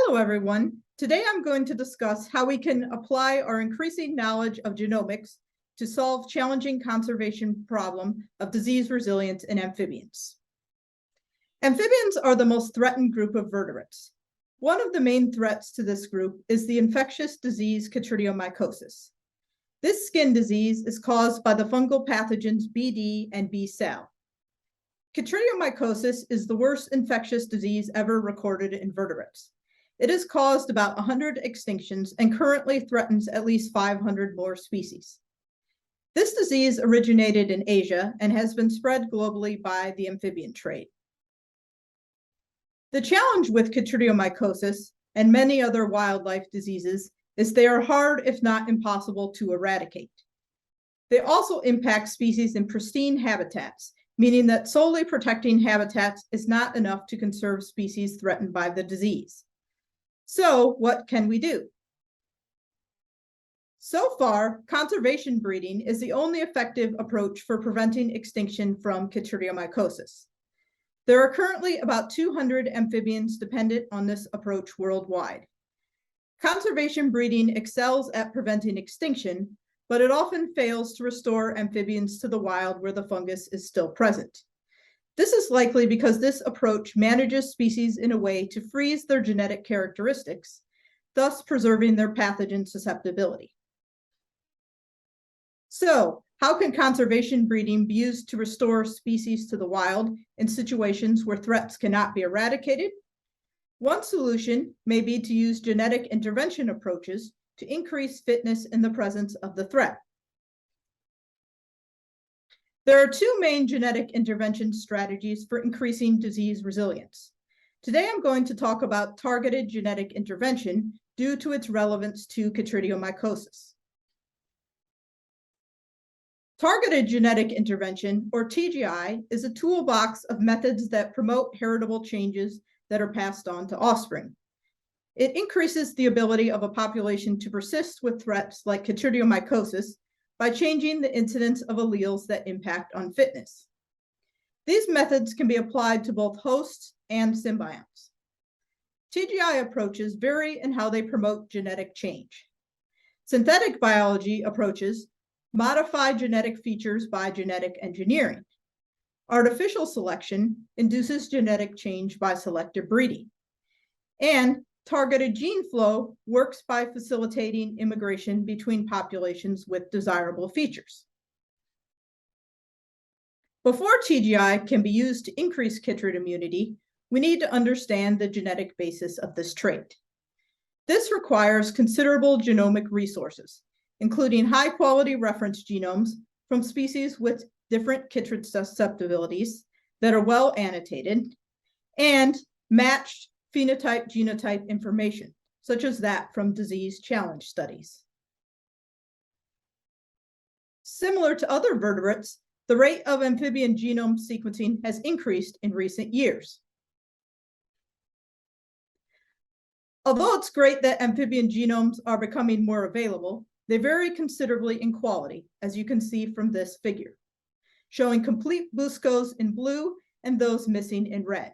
Hello, everyone. Today I'm going to discuss how we can apply our increasing knowledge of genomics to solve challenging conservation problem of disease resilience in amphibians. Amphibians are the most threatened group of vertebrates. One of the main threats to this group is the infectious disease chytridiomycosis. This skin disease is caused by the fungal pathogens BD and B. sal. Chytridiomycosis is the worst infectious disease ever recorded in vertebrates. It has caused about 100 extinctions and currently threatens at least 500 more species. This disease originated in Asia and has been spread globally by the amphibian trade. The challenge with chytridiomycosis and many other wildlife diseases is they are hard, if not impossible, to eradicate. They also impact species in pristine habitats, meaning that solely protecting habitats is not enough to conserve species threatened by the disease. So what can we do? So far, conservation breeding is the only effective approach for preventing extinction from chytridiomycosis. There are currently about 200 amphibians dependent on this approach worldwide. Conservation breeding excels at preventing extinction, but it often fails to restore amphibians to the wild where the fungus is still present. This is likely because this approach manages species in a way to freeze their genetic characteristics, thus preserving their pathogen susceptibility. So, how can conservation breeding be used to restore species to the wild in situations where threats cannot be eradicated? One solution may be to use genetic intervention approaches to increase fitness in the presence of the threat. There are two main genetic intervention strategies for increasing disease resilience. Today, I'm going to talk about targeted genetic intervention due to its relevance to chytridiomycosis. Targeted genetic intervention, or TGI, is a toolbox of methods that promote heritable changes that are passed on to offspring. It increases the ability of a population to persist with threats like chytridiomycosis by changing the incidence of alleles that impact on fitness. These methods can be applied to both hosts and symbionts. TGI approaches vary in how they promote genetic change. Synthetic biology approaches modify genetic features by genetic engineering. Artificial selection induces genetic change by selective breeding. And targeted gene flow works by facilitating immigration between populations with desirable features. Before TGI can be used to increase chytrid immunity, we need to understand the genetic basis of this trait. This requires considerable genomic resources, including high-quality reference genomes from species with different chytrid susceptibilities that are well annotated, and matched phenotype-genotype information, such as that from disease challenge studies. Similar to other vertebrates, the rate of amphibian genome sequencing has increased in recent years. Although it's great that amphibian genomes are becoming more available, they vary considerably in quality, as you can see from this figure, showing complete buscos in blue and those missing in red.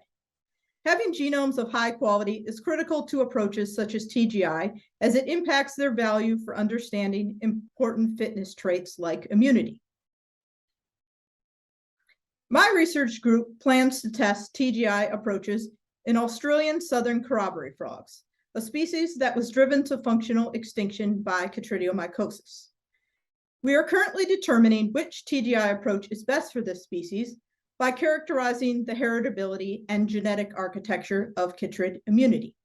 Having genomes of high quality is critical to approaches such as TGI, as it impacts their value for understanding important fitness traits like immunity. My research group plans to test TGI approaches in Australian southern corroboree frogs, a species that was driven to functional extinction by chytridiomycosis. We are currently determining which TGI approach is best for this species by characterizing the heritability and genetic architecture of chytrid immunity.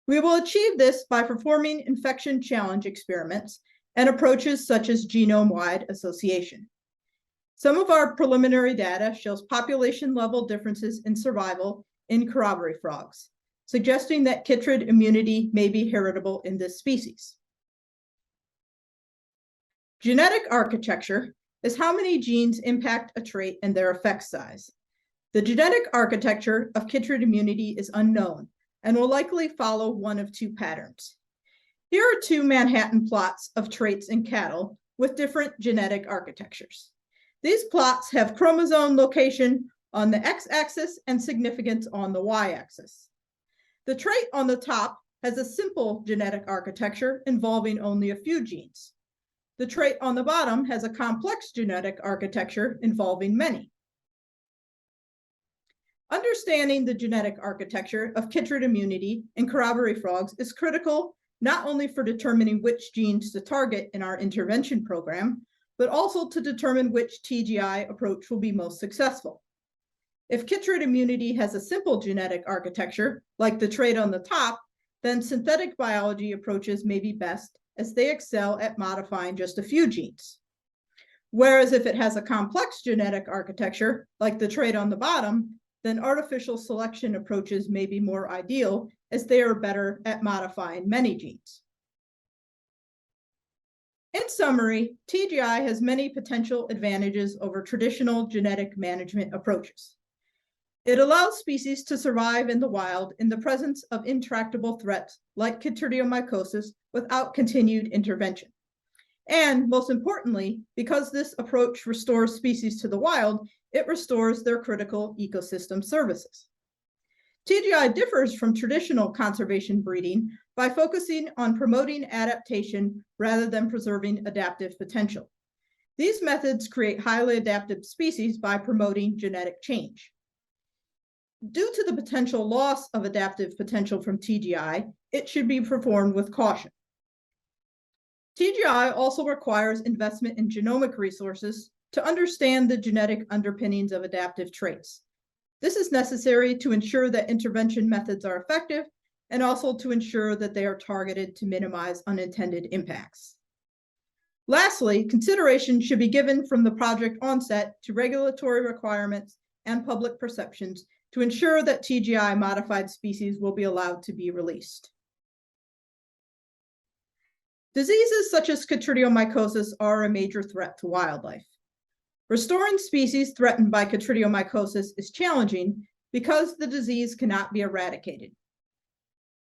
We will achieve this by performing infection challenge experiments and approaches such as genome-wide association. Some of our preliminary data shows population-level differences in survival in corroboree frogs, suggesting that chytrid immunity may be heritable in this species. Genetic architecture is how many genes impact a trait and their effect size. The genetic architecture of chytrid immunity is unknown and will likely follow one of two patterns. Here are two Manhattan plots of traits in cattle with different genetic architectures. These plots have chromosome location on the x-axis and significance on the y-axis. The trait on the top has a simple genetic architecture involving only a few genes. The trait on the bottom has a complex genetic architecture involving many. Understanding the genetic architecture of chytrid immunity in corroboree frogs is critical not only for determining which genes to target in our intervention program, but also to determine which TGI approach will be most successful. If chytrid immunity has a simple genetic architecture, like the trait on the top, then synthetic biology approaches may be best as they excel at modifying just a few genes. Whereas if it has a complex genetic architecture, like the trait on the bottom, then artificial selection approaches may be more ideal as they are better at modifying many genes. In summary, TGI has many potential advantages over traditional genetic management approaches. It allows species to survive in the wild in the presence of intractable threats like chytridiomycosis without continued intervention. And most importantly, because this approach restores species to the wild, it restores their critical ecosystem services. TGI differs from traditional conservation breeding by focusing on promoting adaptation rather than preserving adaptive potential. These methods create highly adaptive species by promoting genetic change. Due to the potential loss of adaptive potential from TGI, it should be performed with caution. TGI also requires investment in genomic resources to understand the genetic underpinnings of adaptive traits. This is necessary to ensure that intervention methods are effective and also to ensure that they are targeted to minimize unintended impacts. Lastly, consideration should be given from the project onset to regulatory requirements and public perceptions to ensure that TGI modified species will be allowed to be released. Diseases such as chytridiomycosis are a major threat to wildlife. Restoring species threatened by chytridiomycosis is challenging because the disease cannot be eradicated.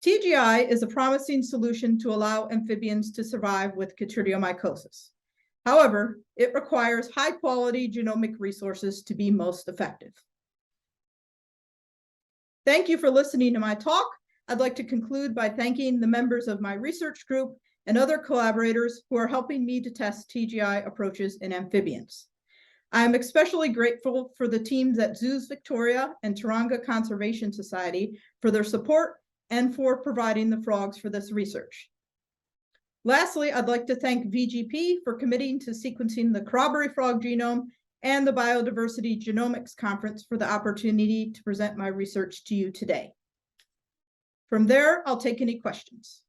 TGI is a promising solution to allow amphibians to survive with chytridiomycosis. However, it requires high-quality genomic resources to be most effective. Thank you for listening to my talk. I'd like to conclude by thanking the members of my research group and other collaborators who are helping me to test TGI approaches in amphibians. I am especially grateful for the teams at Zoos Victoria and Taronga Conservation Society for their support and for providing the frogs for this research. Lastly, I'd like to thank VGP for committing to sequencing the corroboree frog genome and the Biodiversity Genomics Conference for the opportunity to present my research to you today. From there, I'll take any questions.